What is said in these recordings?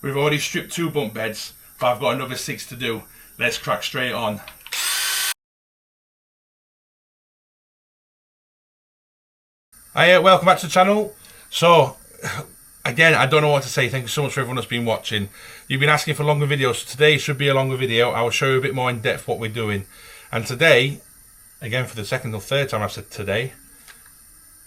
We've already stripped 2 bunk beds, but I've got another 6 to do. Let's crack straight on. Hi, welcome back to the channel. So, again, I don't know what to say. Thank you so much for everyone that's been watching. You've been asking for longer videos, so today should be a longer video. I will show you a bit more in depth what we're doing. And today, again for the second or third time I've said today,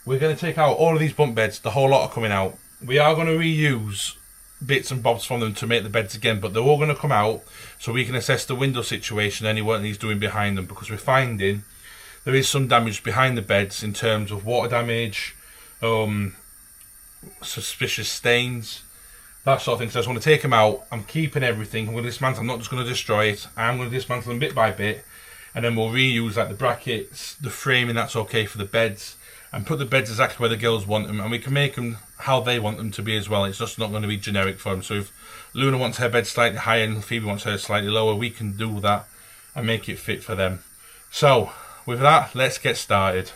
we're going to take out all of these bunk beds. The whole lot are coming out. We are going to reuse bits and bobs from them to make the beds again, but they're all going to come out so we can assess the window situation and what he's doing behind them, because we're finding there is some damage behind the beds in terms of water damage, suspicious stains, that sort of thing. So I just want to take them out. I'm keeping everything. I'm going to dismantle. I'm not just going to destroy it. I'm going to dismantle them bit by bit, and then we'll reuse like the brackets, the framing that's okay for the beds, and put the beds exactly where the girls want them, and we can make them how they want them to be as well. It's just not going to be generic for them. So if Luna wants her bed slightly higher and Phoebe wants hers slightly lower, we can do that and make it fit for them. So with that, let's get started.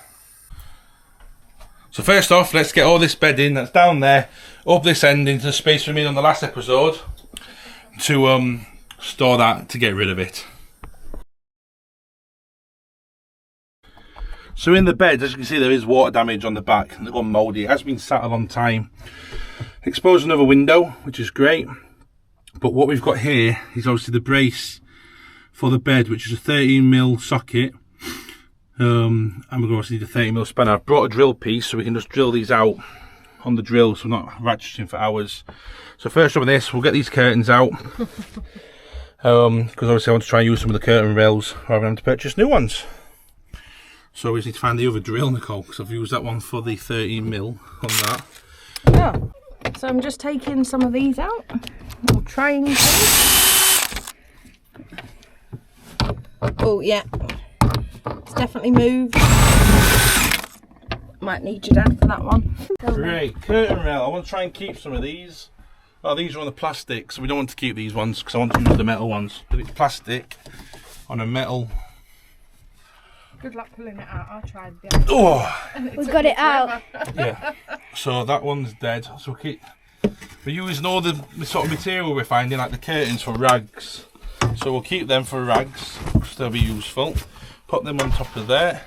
So first off, let's get all this bedding that's down there up this end into the space we made on the last episode to store that, to get rid of it. So in the beds, as you can see, there is water damage on the back. They've gone mouldy. It has been sat a long time. Exposed another window, which is great. But what we've got here is obviously the brace for the bed, which is a 13mm socket. And we're going to need a 30mm spanner. I've brought a drill piece so we can just drill these out on the drill, so we're not ratcheting for hours. So first up with this, we'll get these curtains out. Because obviously I want to try and use some of the curtain rails rather than to purchase new ones. So we just need to find the other drill, Nicole, because I've used that one for the 13mm on that. Oh, so I'm just taking some of these out. I'm trying to. Oh yeah, it's definitely moved. Might need your dad for that one. Great, curtain rail. I want to try and keep some of these. Oh, these are on the plastic, so we don't want to keep these ones because I want to use the metal ones. But it's plastic on a metal. Good luck pulling it out. I'll try and Oh, we got it out. Yeah. So that one's dead. So we're using all the sort of material we're finding, like the curtains, for rags. So we'll keep them for rags because they'll be useful. Put them on top of there.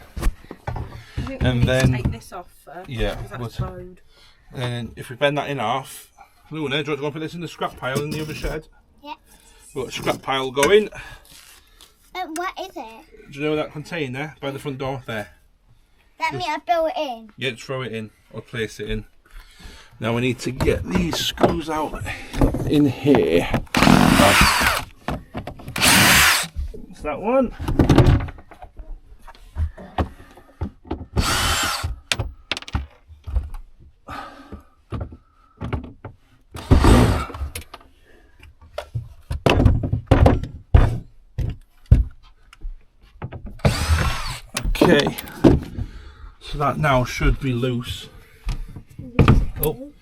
And then take this off first. Yeah. And then if we bend that in half, Luna, do you want to go put this in the scrap pile in the other shed? Yeah. We've got a scrap pile going. What is it? Do you know that container by the front door there? Let me throw it in. Yeah, just throw it in or place it in. Now we need to get these screws out in here. It's that one. Okay, so that now should be loose. Oh,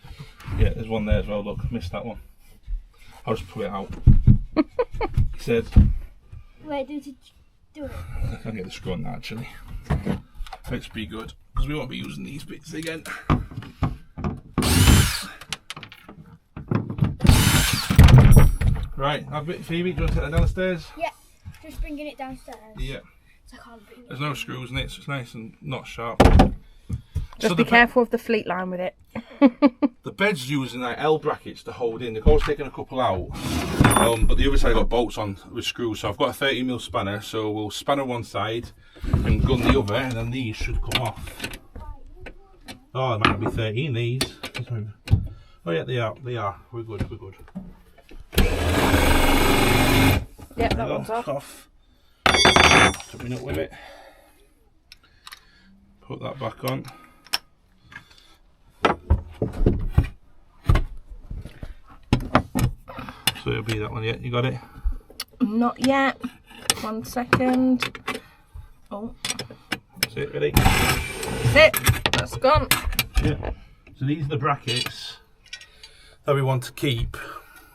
yeah, there's one there as well. Look, missed that one. I'll just pull it out. He said, Where did you do it? I can't get the screw on that actually. Let's be good, because we won't be using these bits again. Right, now Phoebe, do you want to take that downstairs? Yeah, just bringing it downstairs. Yeah. So I can't bring it. There's no screws in it, so it's nice and not sharp. just be careful of the fleet line with it. The bed's using like L brackets to hold in. Nicole's taken a couple out, but the other side got bolts on with screws. So I've got a 30mm spanner, so we'll spanner one side and gun the other, and then these should come off. Oh, there might not be 13 these. Oh yeah, they are. They are. We're good. We're good. Yep, that one's off. Coming up with it. Put that back on. So it'll be that one. Yeah, you got it? Not yet. 1 second. Oh. That's it, ready? That's it. That's gone. Yeah. So these are the brackets that we want to keep.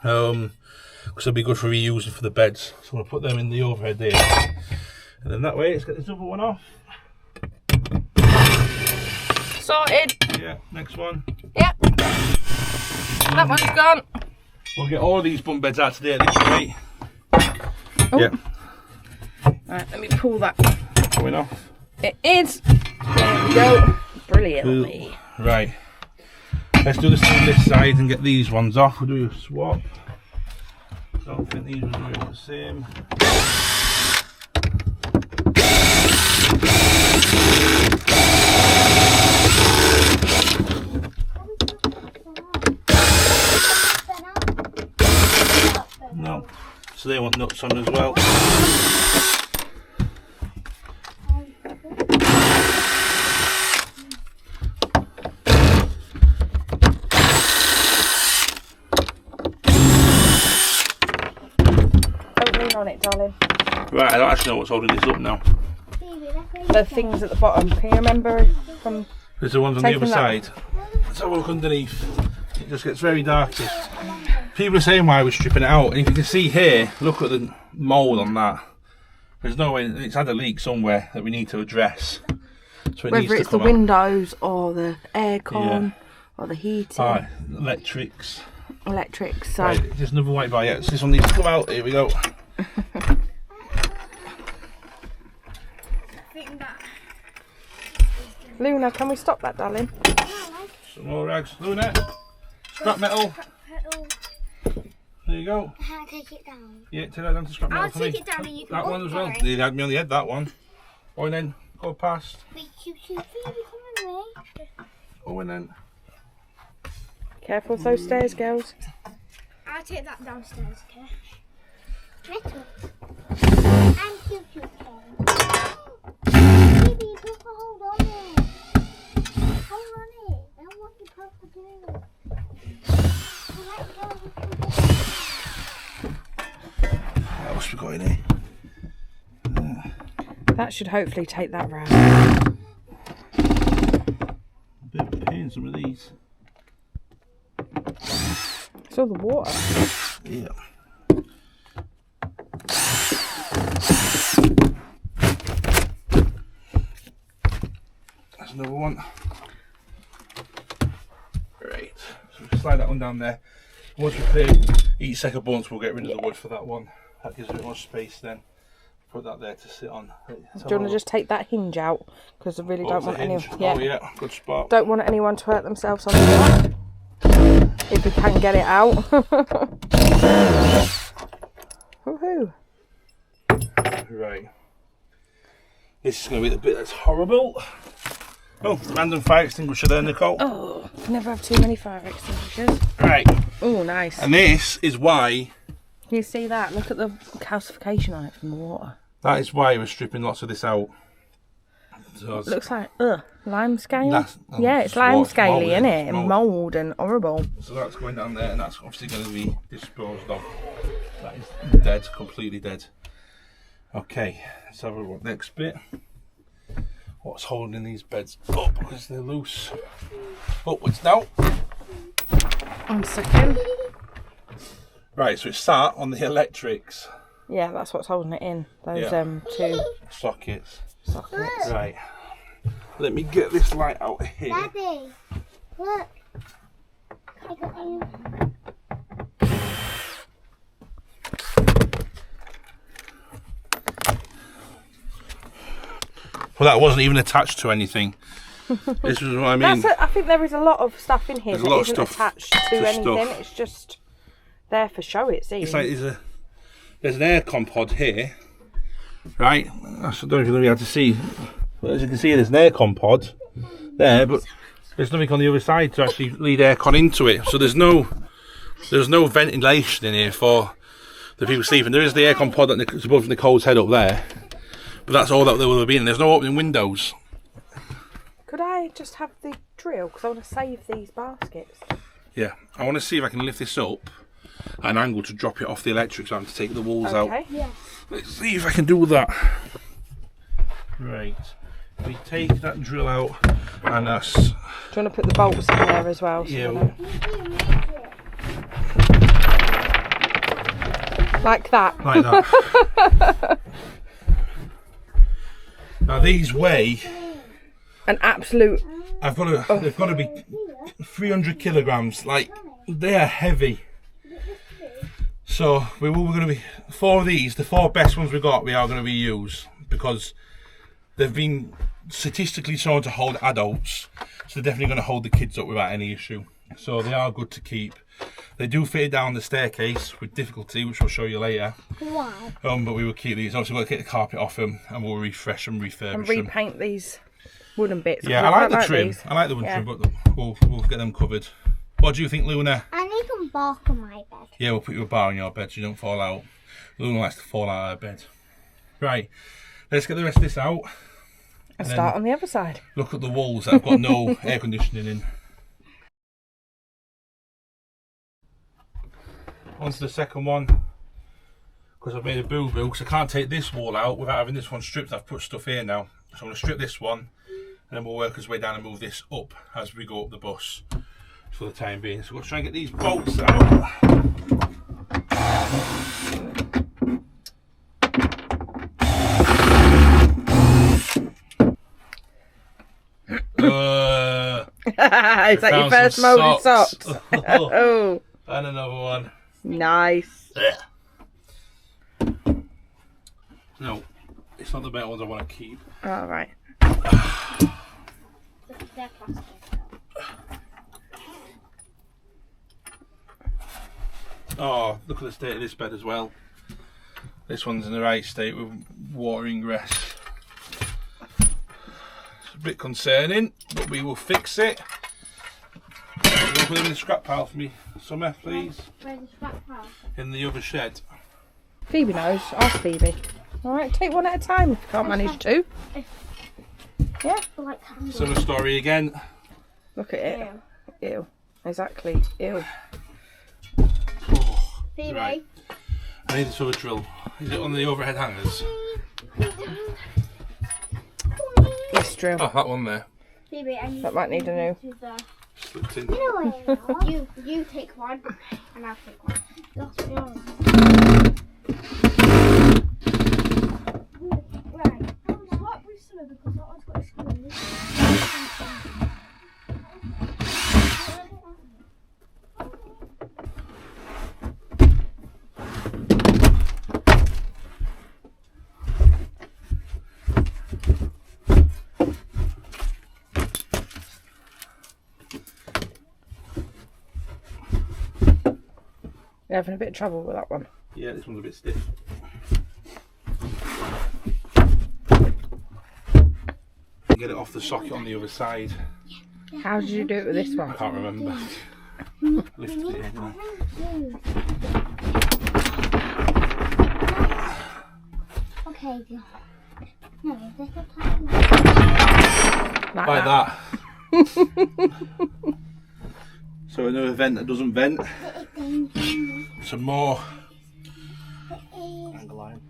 Because they'll be good for reusing for the beds. So we'll put them in the overhead there. And then that way, let's get this other one off. Sorted. Yeah, next one. Yep. That one's gone. We'll get all of these bunk beds out today at this rate. Oh. Yeah. Right, let me pull that. Going off. It is. There we go. Brilliantly. Right. Let's do this on this side and get these ones off. We'll do a swap. Don't think these will do it the same. No. So they want nuts on as well. Don't lean on it, darling. Right, I don't actually know what's holding this up now. The things at the bottom. Can you remember from There's the ones on the taking other that? side. Let's have a look underneath. It just gets very darkish. People are saying why we're stripping it out, and if you can see here, look at the mould on that. There's no way, it's had a leak somewhere that we need to address. So it needs whether to it's the come out. windows or the aircon or the heating, Alright, electrics. electrics. So Right, just another white bar. Yeah, so this one needs to come out. Here we go. Luna, can we stop that, darling? Some more rags. Luna, scrap metal. There you go. I can't take it down. Yeah, take that down to scrap metal I'll for me. take it down and you can That one as well. open it. You had me on the head, that one. Go in then. Go past. Wait, you come with me. Go in then. Careful with those stairs, girls. I'll take that downstairs, okay? Metal. And you can. Baby, you put a hold on it. Hold on it. That's what you're supposed to do. Let go. What else we got in here? That should hopefully take that round. A bit of a pain, some of these. It's all the water. Yeah. That's another one. Right. So we slide that one down there. Once we clear each set of bunks, we'll get rid of the wood for that one. That gives a bit more space then. Put that there to sit on. Do you want to just take that hinge out? Because I really don't want anyone. Oh yeah, good spot. Don't want anyone to hurt themselves on the top. If we can get it out. Woohoo! Right. This is going to be the bit that's horrible. Oh, random fire extinguisher there, Nicole. Oh, never have too many fire extinguishers. Right. Oh, nice. And this is why. Can you see that? Look at the calcification on it from the water. That is why we're stripping lots of this out. So It looks like lime scale. Yeah, it's lime scaly, mould, isn't it? mould. And mould and horrible. So that's going down there, and that's obviously going to be disposed of. That is dead, completely dead. Okay, let's have a look. Next bit. What's holding these beds up because they're loose? Upwards now. 1 second. Right, so it's sat on the electrics. Yeah, that's what's holding it in. Those Yeah. 2 Sockets. sockets. Right. Let me get this light out here. Daddy, look. I got you. Well, that wasn't even attached to anything. This is what I mean. I think there is a lot of stuff in here There's a that lot of isn't stuff attached to to anything. stuff. It's just there for show, it seems. It's like there's an aircon pod here, right? I don't know if you're going to be able to see, but as you can see, there's an aircon pod there, but there's nothing on the other side to actually lead aircon into it. So there's no ventilation in here for the people sleeping. There is the aircon pod that's above Nicole's head up there, but that's all that there will be. And there's no opening windows. Could I just have the drill? Because I want to save these baskets. Yeah, I want to see if I can lift this up at an angle to drop it off the electric, so I have to take the walls out. Okay. Yeah. Let's see if I can do that. Right, we take that drill out and that's... Do you want to put the bolts in there as well? So Yeah. you know? Like that. Like that. Now these weigh... An absolute. They've got to be 300 kilograms. Like, they are heavy. So we're going to be, 4 of these, the 4 best ones we got, we are going to reuse because they've been statistically shown to hold adults, so they're definitely going to hold the kids up without any issue. So they are good to keep. They do fit down the staircase with difficulty, which I'll show you later. Wow. But we will keep these. Obviously, we'll get the carpet off them and we'll refresh them, refurbish And them. repaint these wooden bits. Yeah, I like the trim. These. I like the wooden trim, but we'll get them covered. What do you think, Luna? I need some bark on my bed. Yeah, we'll put you a bar on your bed so you don't fall out. Luna likes to fall out of her bed. Right, let's get the rest of this out. And start on the other side. Look at the walls that have got no air conditioning in. On to the second one, because I've made a boo-boo, because I can't take this wall out without having this one stripped. I've put stuff here now. So I'm going to strip this one, and then we'll work our way down and move this up as we go up the bus for the time being. So we'll try and get these bolts out. Is that your first moulded socks? Oh. And another one. Nice. No, it's not the better ones I want to keep. All right. They're plastic. Oh, look at the state of this bed as well. This one's in the right state with water ingress. It's a bit concerning, but we will fix it. We'll put them in the scrap pile for me, Summer, please. Where's the scrap pile? In the other shed. Phoebe knows. Ask Phoebe. All right, take one at a time if you can't manage 2. Yeah. Like Summer story again. Look at it. Ew. Exactly. Ew. Oh, Phoebe. right. I need this other drill. Is it on the overhead hangers? This drill. Oh, that one there. Phoebe, I need That might need a new. Slipped in. You take one, and I'll take one. That's yours. Right. Swap with Summer because that one's got a screw. You're having a bit of trouble with that one. Yeah, this one's a bit stiff. Get it off the socket on the other side. How did you do it with this I one? can't remember. Lifted it in. Didn't I? Okay, dear. No, there's a plastic. Like that. So another vent that doesn't vent. Some more. Angle line.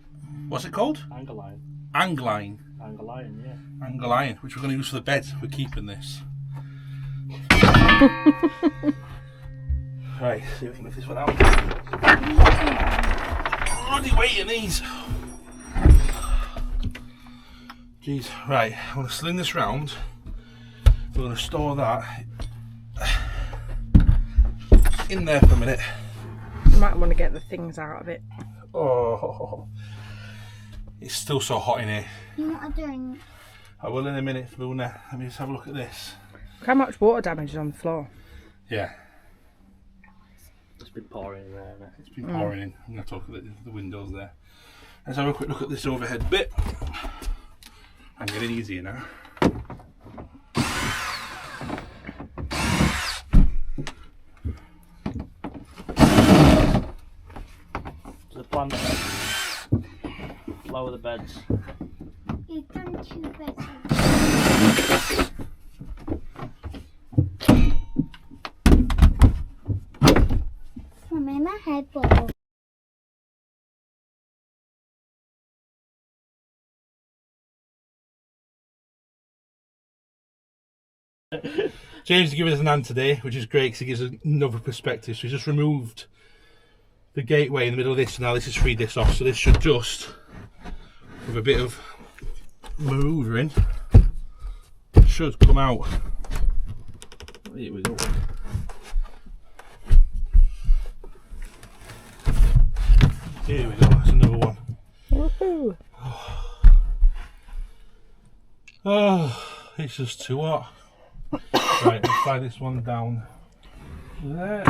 What's it called? Angle line. Angline. Angle line, yeah. Angle iron, which we're going to use for the bed. We're keeping this. Right, see if we can lift this one out. Already weighting these. Jeez, right, I'm going to sling this round. We're going to store that in there for a minute. You might want to get the things out of it. Oh, it's still so hot in here. You know what I'm doing? I will in a minute, Luna. Let me just have a look at this. Look how much water damage is on the floor. Yeah, It's been pouring in there. it's been pouring in. I'm going to talk about the windows there. Let's have a quick look at this overhead bit. I'm getting easier now. So the plan lower the beds. You've done 2 beds. I made my head bubble. James is giving us an hand today, which is great because he gives us another perspective. So he's just removed the gateway in the middle of this, so now this is freed this off. So this should just, with a bit of manoeuvring, should come out. Here we go. Here we go, that's another one. Woohoo! Oh, it's just too hot. Right, let's slide this one down there.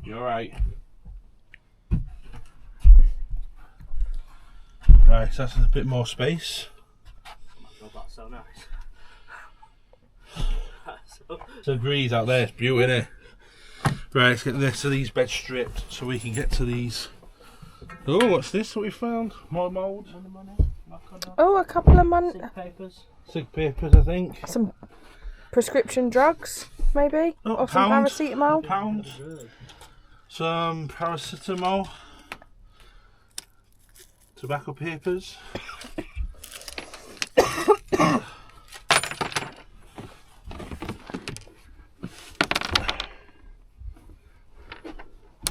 You alright? Right, so that's a bit more space. Oh, that's so nice. It's a breeze out there, it's beautiful, isn't it? Right, let's get this to these beds stripped so we can get to these. Oh, what's this? What we found? More mould? Oh, a couple of Sick papers. Sick papers, I think. some prescription drugs, maybe, Oh, or some pound. paracetamol. Pounds. Some paracetamol. Tobacco papers.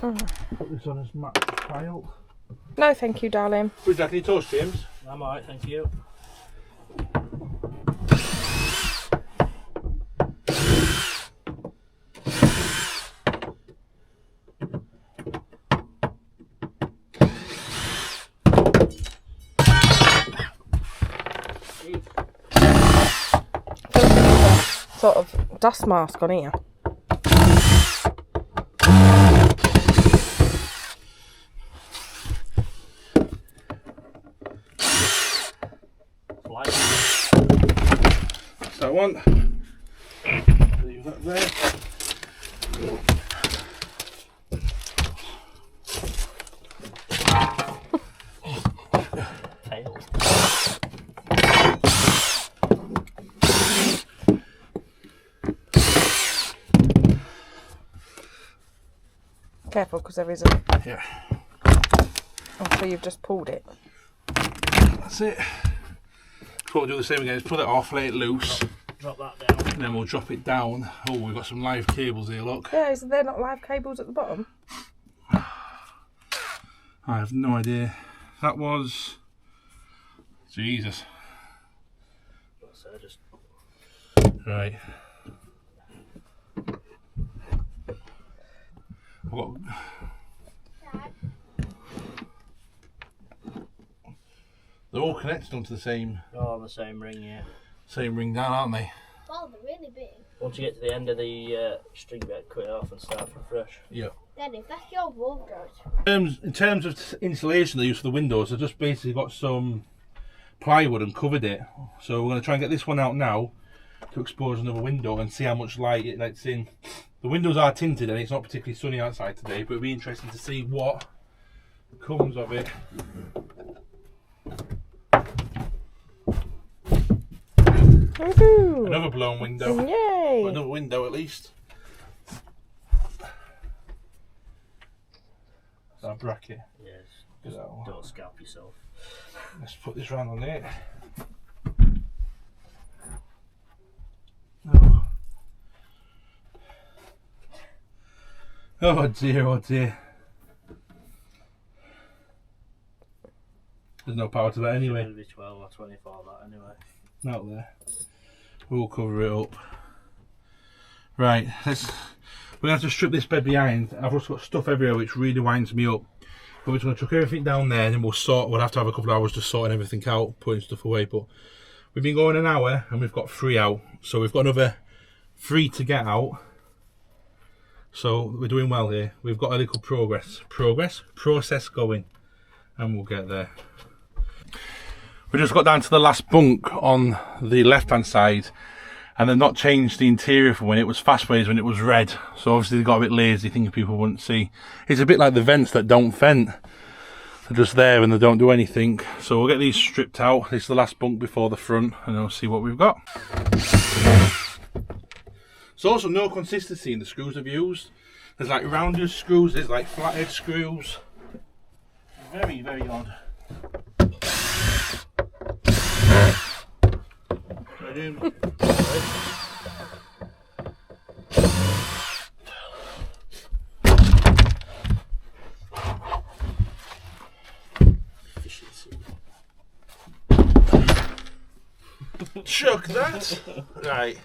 Put this on his mat file. No, thank you, darling. Would you like any toast, James? I'm alright, thank you. Sort of dust mask on here. That's that one. Leave that there. Tail. Careful, because there is a... Yeah, Oh, so you've just pulled it. that's it. So what we'll do the same again is pull it off, lay it loose, Drop that down. and then we'll drop it down. Oh, we've got some live cables here, look. Yeah, is there not live cables at the bottom? I have no idea. That was... Jesus. So just Right. I've got... They're all connected onto the same on the same ring, yeah. ring down, aren't they? Wow, they're really big. Once you get to the end of the string bit, cut it off and start from fresh. Yeah. Daddy, that's your wardrobe. In terms of insulation they use for the windows, I've just basically got some plywood and covered it. So we're going to try and get this one out now to expose another window and see how much light it lets in. The windows are tinted and it's not particularly sunny outside today, but it'll be interesting to see what comes of it. Woohoo! Another blown window. Yay! Well, another window at least. That bracket. Yes. Get that one. Don't scalp yourself. Let's put this round on there. Oh. Oh dear, oh dear. There's no power to that anyway. It'll be 12 or 24 that anyway. Not there. We'll cover it up. Right, we're gonna have to strip this bed behind. I've also got stuff everywhere which really winds me up. But we're just gonna chuck everything down there and then we'll have to have a couple of hours just sorting everything out, putting stuff away. But we've been going an hour and we've got 3 out. So we've got another 3 to get out. So we're doing well here. We've got a little process going, and we'll get there. We just got down to the last bunk on the left hand side, and they've not changed the interior from when it was fastways, when it was red. So obviously they got a bit lazy, thinking people wouldn't see. It's a bit like the vents that don't vent. They're just there and they don't do anything. So we'll get these stripped out. This is the last bunk before the front, and then we'll see what we've got. There's also no consistency in the screws I've used. There's like rounded screws, there's like flathead screws. Very, very odd. Chuck that. Right.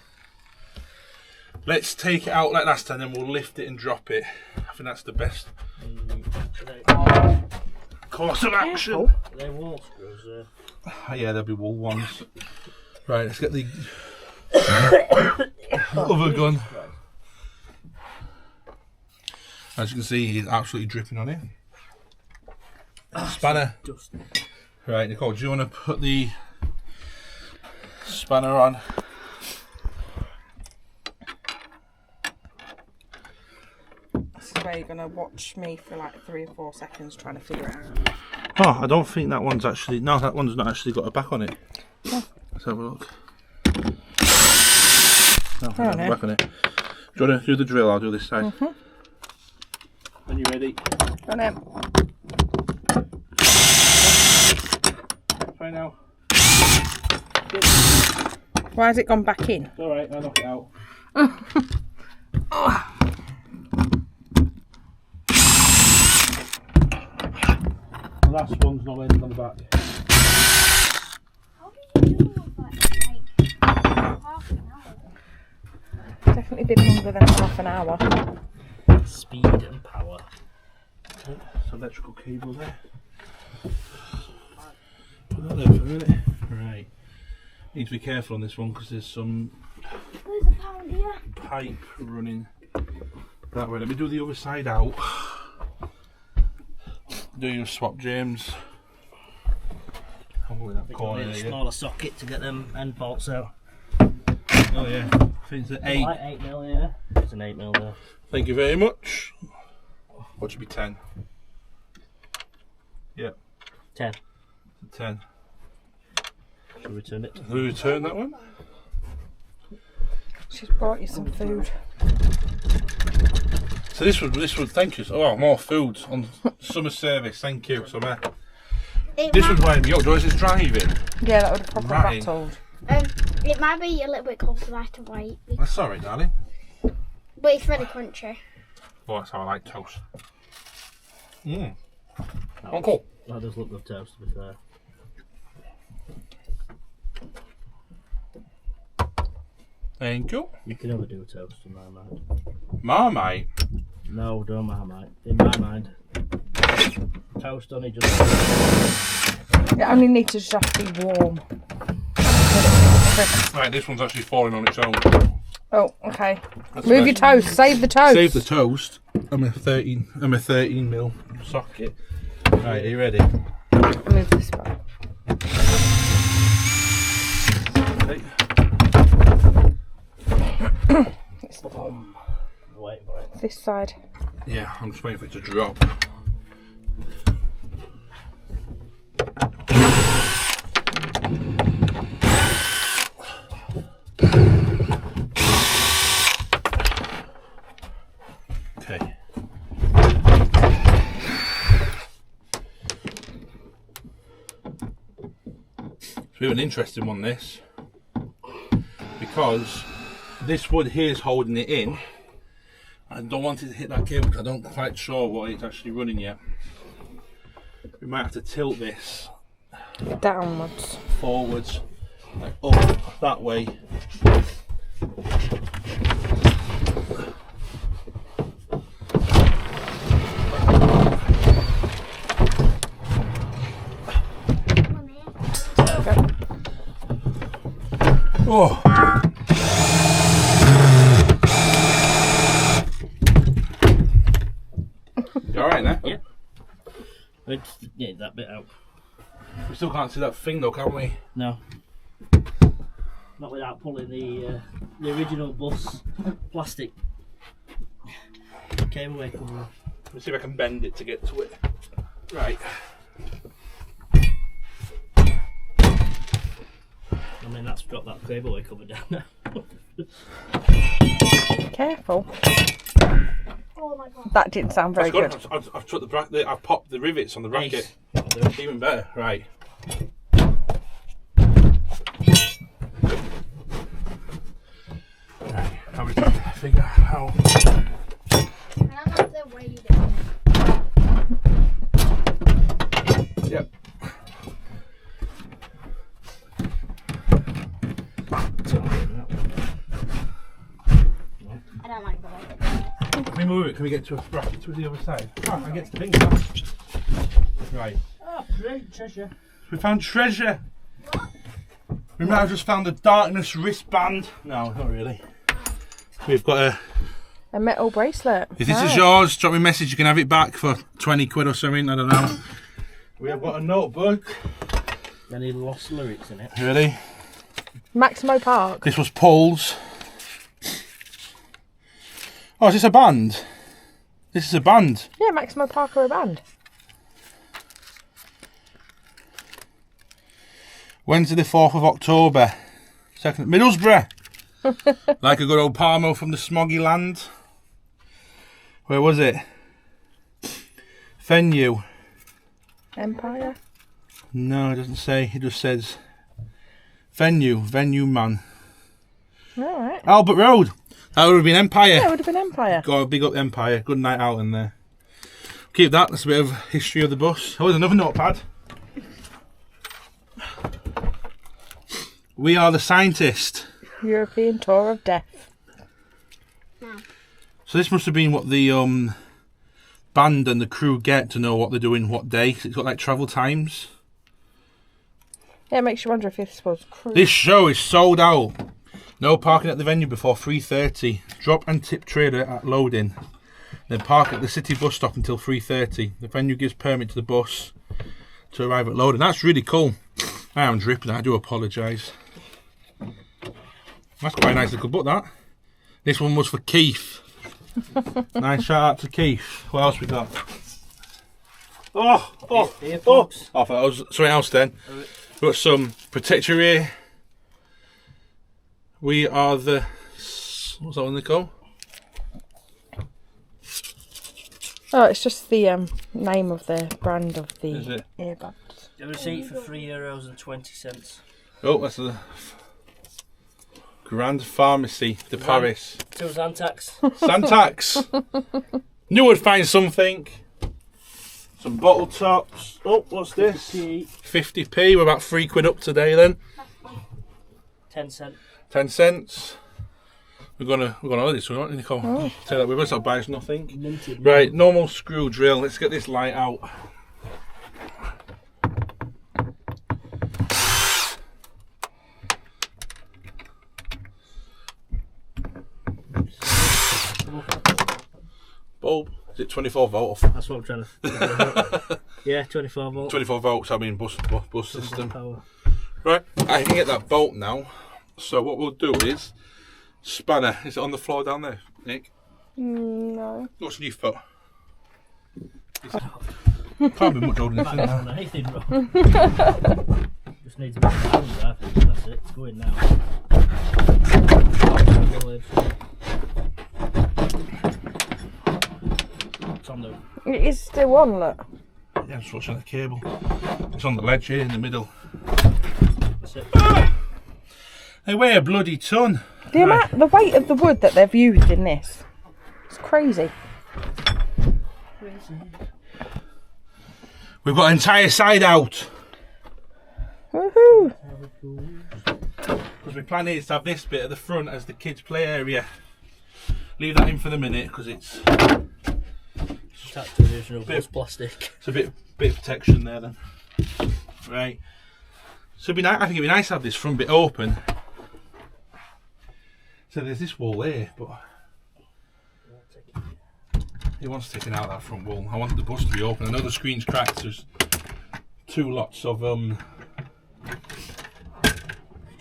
Let's take it out like last time, then we'll lift it and drop it. I think that's the best Course of action. Careful. They wall screws. Yeah, there'll be wool ones. Right, let's get the other gun. As you can see, he's absolutely dripping on it. Spanner. Right, Nicole, do you want to put the spanner on? This is where you're going to watch me for like 3 or 4 seconds trying to figure it out. Oh, I don't think that one's actually... No, that one's not actually got a back on it. Yeah. Let's have a look. No, I don't have a back on it. Do you want to do the drill? I'll do this side. When you're ready. On it. Try now. Why has it gone back in? It's alright, I'll knock it out. The last one's not landing on the back. How did you do like half an hour? Definitely been longer than half an hour. Speed and power. Okay, so electrical cable there. Put that there for a minute. Right. Need to be careful on this one because there's some There's a pound here. pipe running that way. Let me do the other side out. Do your swap, James. Probably that corner A there. smaller socket to get them end bolts out. Oh yeah. I think it's an 8. Like 8mm, yeah. It's an 8mm there. Thank you very much. What should be 10? Yeah, 10. 10. Should we return it? Will we return that one? She's brought you some food. So this would thank you. Oh, more food on summer service. Thank you, summer. This would wind me up. Joyce is driving. Yeah, that would have probably Right. rattled. It might be a little bit cold because I have to wait. That's sorry, darling. But it's really crunchy. Oh, that's how I like toast. Mmm. Oh, cool. That does look good toast, to be fair. Thank you. You can never do a toast in my mind. Marmite. No, don't Marmite. In my mind, toast only just. It only needs to just have to be warm. Right, this one's actually falling on its own. Oh, okay. That's Move nice. your toast. Save the toast. Save the toast. I'm a 13 mil socket. Right, are you ready? Move this back. Okay. It's the bottom. Wait for it. This side. Yeah, I'm just waiting for it to drop. Okay. It's a bit of an interesting one, this, because this wood here is holding it in. I don't want it to hit that cable because I don't quite sure what it's actually running yet. We might have to tilt this Downwards. forwards, like up that way. Oh. You alright now? Yeah. Let's get that bit out. We still can't see that thing though, can we? No. Not without pulling the original bus plastic cable away cover off. Let me see if I can bend it to get to it. Right. I mean, that's dropped that cable away cover down now. Careful. Oh my god. That didn't sound very good. I've took I've popped the rivets on the bracket. Nice. Even better. Right. Right. Now we can figure out how. And I'm not the way you do it. Yep. I don't like the way you do it. Can we move it. Can we get to a bracket to the other side? Ah, I get the thing now. Right. Ah, great treasure. We found treasure. We might have just found a darkness wristband. No, not really. We've got a metal bracelet. if this is yours, drop me a message. You can have it back for 20 quid or something. I don't know. We have got a notebook. Any lost lyrics in it? Ready? Maximo Park. This was Paul's. Oh, is this a band? This is a band. Yeah, Maximo Park are a band. Wednesday the 4th of October. 2nd Middlesbrough. Like a good old Palmo from the smoggy land. Where was it? Venue. Empire. No, it doesn't say. It just says venue man. Alright. Albert Road. That would have been Empire. Yeah, it would have been Empire. Got a big up Empire. Good night out in there. Keep that. That's a bit of history of the bus. Oh, there's another notepad. We are the scientist. European Tour of Death. So this must have been what the band and the crew get to know what they're doing what day. 'Cause it's got like travel times. Yeah, it makes you wonder if this was crew. This show is sold out. No parking at the venue before 3:30. Drop and tip trailer at loading. Then park at the city bus stop until 3:30. The venue gives permit to the bus to arrive at loading. That's really cool. I am dripping. I do apologise. That's quite a nice little book, that. This one was for Keith. Nice shout out to Keith. What else we got? Oh! I thought it was something else then. We've got some protect your ear. We are the... What's that one they call? Oh, it's just the name of the brand of the Is it? earbuds. The receipt for €3.20. Oh, that's the Grand Pharmacy de Paris. Two Zantax. Santax. Knew I'd find something. Some bottle tops. Oh, what's this? 50p. We're about £3 up today then. 10 cent. 10 cents. We're gonna holiday soon, aren't we, Nicole? Take that with us. I'll buy us nothing. Minted. Right, normal screw drill. Let's get this light out. Bulb. Is it 24 volt? That's what I'm trying to figure. Yeah, 24 volt. 24 volts. I mean bus system. Power. Right, I can get that bolt now. So what we'll do is spanner. Is it on the floor down there, Nick? No. What's on your foot? Can't be much older than this. Not anything wrong. Just needs a bit of sound, I think. That's it. It's going now. It's on the... It is still on, look. Yeah, I'm just watching the cable. It's on the ledge here in the middle. That's it. They weigh a bloody ton. The weight of the wood that they've used in this, it's crazy. We've got an entire side out. Woohoo! Because my plan is to have this bit at the front as the kids' play area. Leave that in for the minute because it's Attached to the original bus plastic. a bit of protection there then. Right. So it'd be nice. I think it'd be nice to have this front bit open. So there's this wall here, but he wants taking out that front wall. I want the bus to be open. I know the screen's cracked. There's two lots of Trying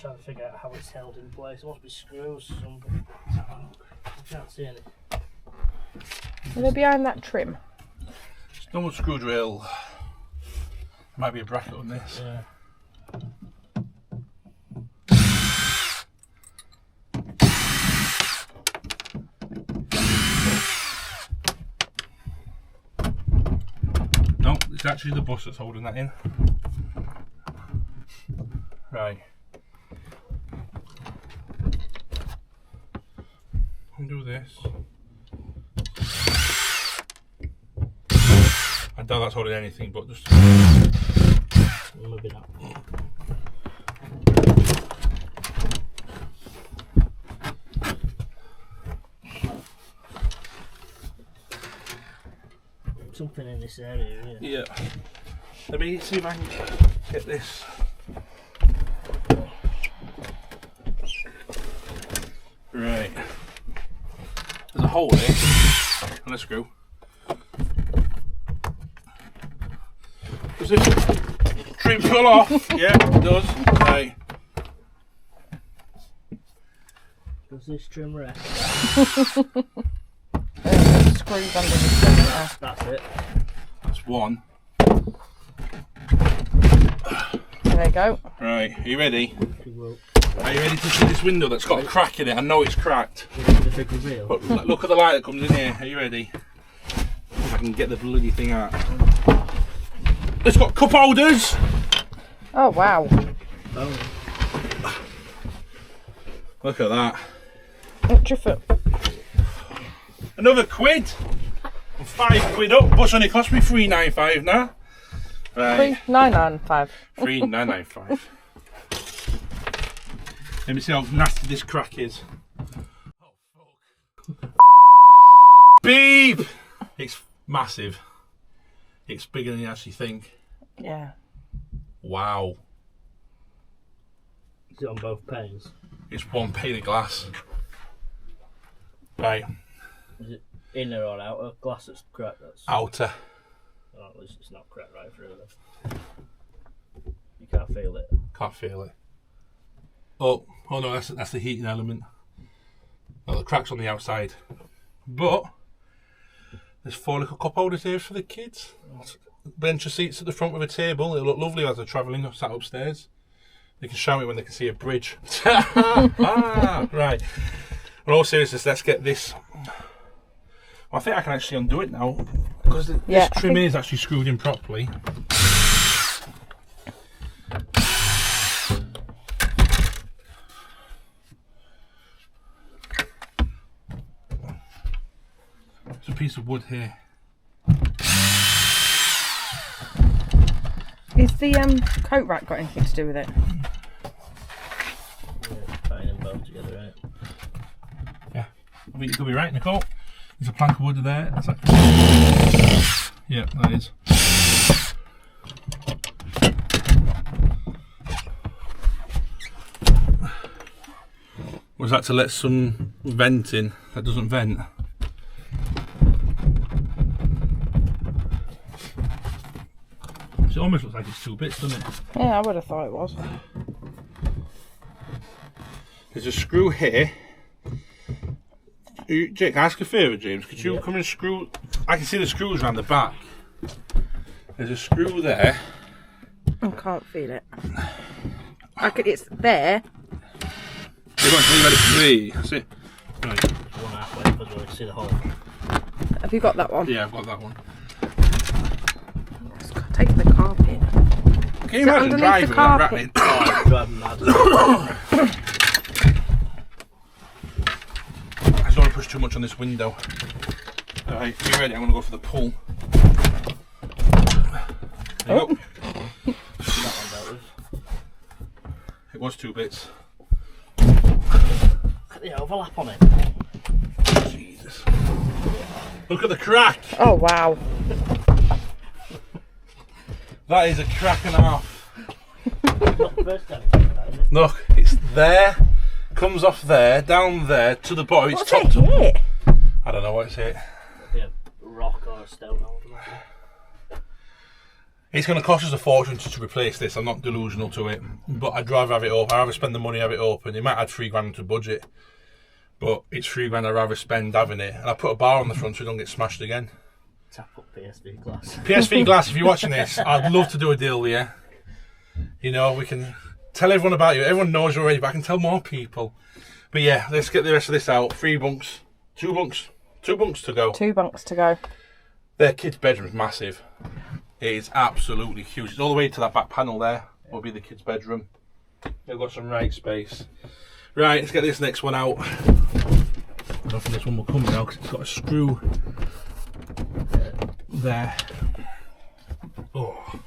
to figure out how it's held in place. There must be screws. I can't see any. Are they behind that trim? normal screw drill. Might be a bracket on this. Yeah. No, it's actually the bus that's holding that in. Right. Undo this. I doubt that's holding anything, but just Maybe not. something in this area here. Yeah. Let me see if I can get this. Right. There's a hole here and a screw. Does this trim pull off? Yeah, it does. Right. Does this trim rest? Screws under the trim there. That's it. That's one. There you go. Right, are you ready? Well, Are you ready to see this window that's got a crack in it? I know it's cracked. the big reveal. But look at the light that comes in here. Are you ready? If I can get the bloody thing out. It's got cup holders! Oh wow. Oh, Look at that. What's your foot? Another quid! I'm £5 up. Bus only cost me $3.95 now. Right. 3995. $3.995. Let me see how nasty this crack is. Oh fuck. Beep! It's massive. It's bigger than you actually think. Yeah. Wow. is it on both panes? It's one pane of glass. Right. Is it inner or outer glass that's cracked? That's Outer. oh, at least it's not cracked right through then. You can't feel it. Can't feel it. Oh no, that's the heating element. Well, the crack's on the outside. But there's 4 little cup holders here for the kids. Bench of seats at the front with a table. It'll look lovely as they're travelling sat upstairs. They can shout it when they can see a bridge. Right. In all seriousness, let's get this. Well, I think I can actually undo it now because this trim is actually screwed in properly. There's a piece of wood here. Is the coat rack got anything to do with it? Yeah, tying them both together, right? Yeah, I think you could be right, Nicole. There's a plank of wood there. That's like... Yeah, that is. Was that to let some vent in that doesn't vent? It almost looks like it's 2 bits, doesn't it? Yeah, I would have thought it was. There's a screw here. Jake, can I ask a favour, James? Could you come and screw? I can see the screws around the back. There's a screw there. I can't feel it. It's there. You're going to leave it at 3. That's it. Right. One halfway, but you see the hole. Have you got that one? Yeah, I've got that one. It's got to take the carpet. Can you imagine driving and rattling? Oh, I'm driving mad. I don't want to push too much on this window. Alright, you ready? I'm going to go for the pull. There you go. That one dealt with. It was 2 bits. Look at the overlap on it. Jesus. Look at the crack. Oh wow. That is a crack and a half. Not the first time you've done that, is it? Look, it's there, comes off there, down there, to the bottom. It's What's top it to... hit? I don't know what it's hit. Maybe a rock or a stone holder. It's going to cost us a fortune to replace this. I'm not delusional to it, but I'd rather have it open. I'd rather spend the money, have it open. It might add £3 to budget, but it's £3 I'd rather spend having it. And I put a bar on the front so it don't get smashed again. Tap up PSV glass. PSV glass, if you're watching this, I'd love to do a deal with you. You know, we can tell everyone about you. Everyone knows you already, but I can tell more people. But yeah, let's get the rest of this out. 3 bunks, 2 bunks, 2 bunks to go. 2 bunks to go. Their kids' bedroom's massive. It is absolutely huge. It's all the way to that back panel there. Will be the kids' bedroom. They've got some right space. Right, let's get this next one out. I don't think this one will come now because it's got a screw there. Oh.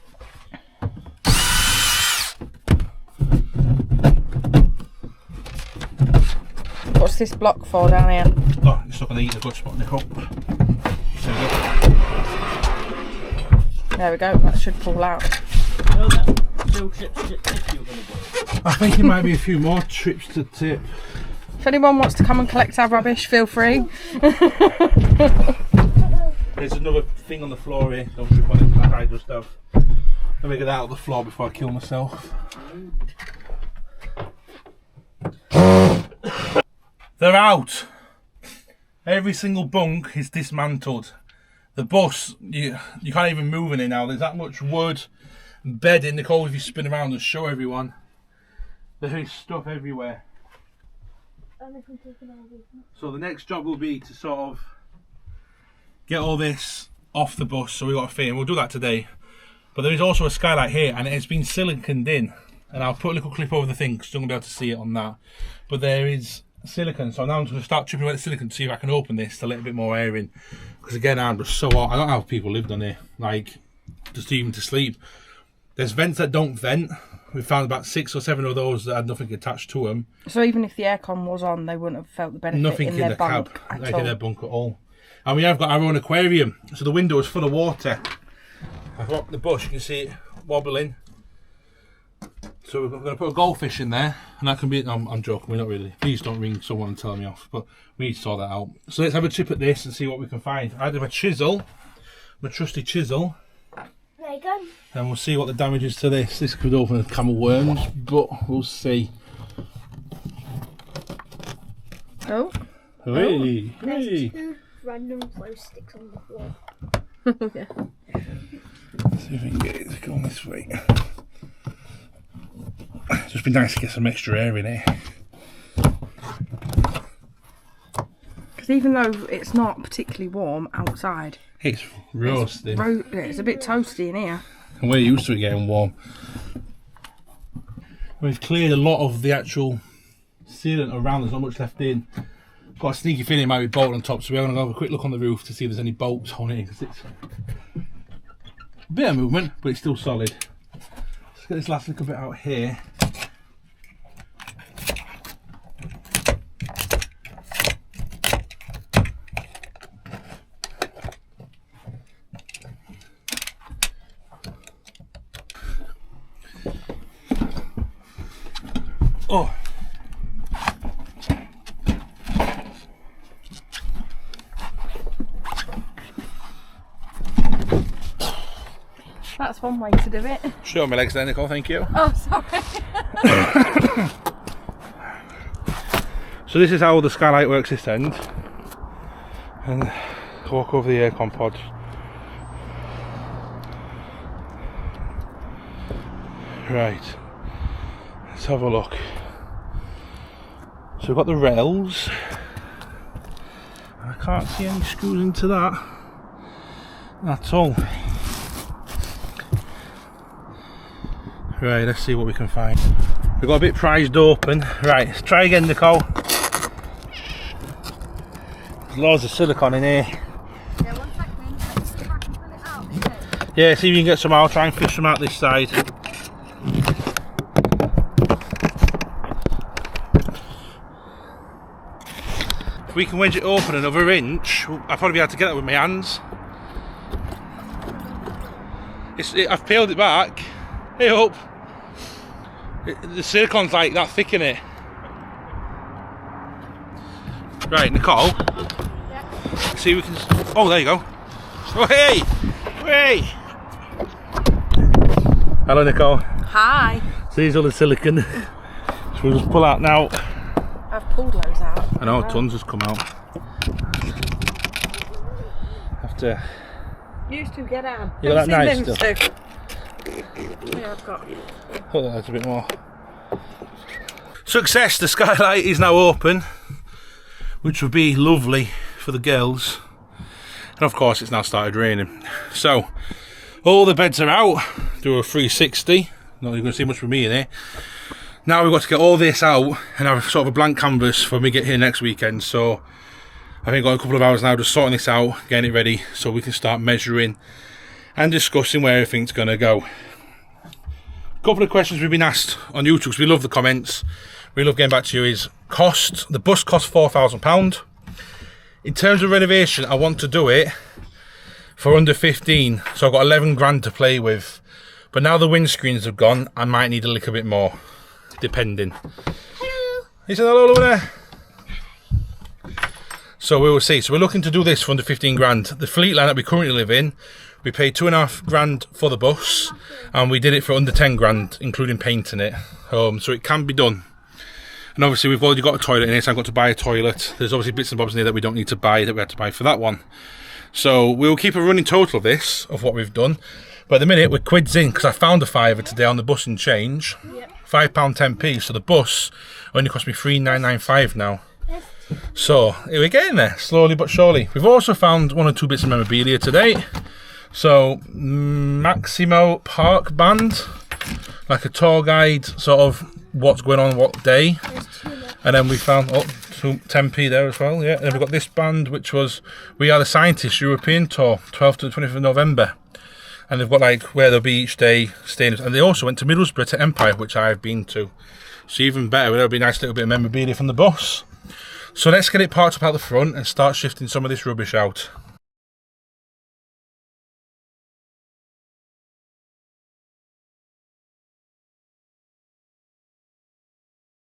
What's this block for down here? Oh, it's not going to eat the good spot, Nicole. There we go. There we go, that should fall out. You know that 2 trips to tip you're going to do? I think it might be a few more trips to tip. If anyone wants to come and collect our rubbish, feel free. There's another thing on the floor here. Don't trip on it like I just have. Let me get that out of the floor before I kill myself. They're out. Every single bunk is dismantled. The bus, you can't even move in it now. There's that much wood and bedding. Nicole, if you spin around and show everyone, there is stuff everywhere. So the next job will be to sort of get all this off the bus. So we've got a thing. We'll do that today. But there is also a skylight here, and it has been siliconed in. And I'll put a little clip over the thing because you're going to be able to see it on that. But there is silicone, so now I'm going to start chipping away the silicone to see if I can open this to let a bit more air in. Because again, I'm just so hot. I don't know how people lived on here, like just even to sleep. There's vents that don't vent. We found about 6 or 7 of those that had nothing attached to them. So even if the aircon was on, they wouldn't have felt the benefit Nothing in in their the bunk cab, at like all. in their bunk at all. And we have got our own aquarium, so the window is full of water. I've got the bush, you can see it wobbling. So we're going to put a goldfish in there, and that can be. I'm joking, we're not really. Please don't ring someone and tell me off, but we need to sort that out. So let's have a chip at this and see what we can find. I have a chisel, my trusty chisel. There you go. And we'll see what the damage is to this. This could open a can of worms, but we'll see. Oh. Hey, hey. There's 2 random glow sticks on the floor. Yeah. Let's see if we can get it to go this way. It's just been nice to get some extra air in here. Because even though it's not particularly warm outside, It's roasting. it's a bit toasty in here. And we're used to it getting warm. We've cleared a lot of the actual sealant around, there's not much left in. Got a sneaky feeling it might be bolted on top, so we're going to have a quick look on the roof to see if there's any bolts on it, because it's a bit of movement, but it's still solid. Let's get this last little bit out here. Oh. That's one way to do it. Show my legs there, Nicole, thank you. Oh, sorry. So this is how the skylight works this end. And walk over the aircon pod. Right. Let's have a look. So we've got the rails. I can't see any screws into that at all. Right, let's see what we can find. We've got a bit prized open. Right, let's try again, Nicole. There's loads of silicone in here. Yeah, 1 second. Let's see if I can pull it out. Okay. Yeah, see if you can get some out. Try and fish them out this side. If we can wedge it open another inch, I'll probably be able to get that with my hands. I've peeled it back. Hey up. The silicone's like that thick in it. Right, Nicole. Yeah. See if we can. Oh, there you go. Oh, hey! Hey! Hello, Nicole. Hi. So these are the silicone. So we'll just pull out now. I've pulled loads out. I know, tons has come out. After. Used to get out. You got that nice stuff? Yeah, I've got. Oh, that's a bit more. Success! The skylight is now open, which would be lovely for the girls. And of course, it's now started raining. So, all the beds are out. Do a 360. Not you're going to see much from me in here. Now we've got to get all this out and have sort of a blank canvas when we get here next weekend. So, I think I've got a couple of hours now just sorting this out, getting it ready, so we can start measuring and discussing where everything's going to go. A couple of questions we've been asked on YouTube, because we love the comments, we love getting back to you, is cost. The bus costs £4,000. In terms of renovation, I want to do it for under 15. So I've got 11 grand to play with. But now the windscreens have gone, I might need a little bit more, depending. Hello. He said hello over there. So we will see. So we're looking to do this for under 15 grand. The fleet line that we currently live in, we paid 2.5 grand for the bus, and we did it for under 10 grand, including painting it. So it can be done. And obviously we've already got a toilet in it, so I've got to buy a toilet. There's obviously bits and bobs in there that we don't need to buy, that we had to buy for that one. So we'll keep a running total of this, of what we've done. But at the minute, we're quids in, because I found a fiver today on the bus and change. Yep. £5.10p, so the bus only cost me £3.995 now. So we're getting there, slowly but surely. We've also found 1 or 2 bits of memorabilia today. So Maximo Park Band, like a tour guide, sort of what's going on what day. And then we found 10p there as well, yeah. And then we've got this band, which was We Are the Scientists European Tour, 12th to the 20th of November. And they've got like where they'll be each day, staying. And they also went to Middlesbrough to Empire, which I've been to. So even better, there'll be a nice little bit of memorabilia from the bus. So let's get it parked up out the front and start shifting some of this rubbish out.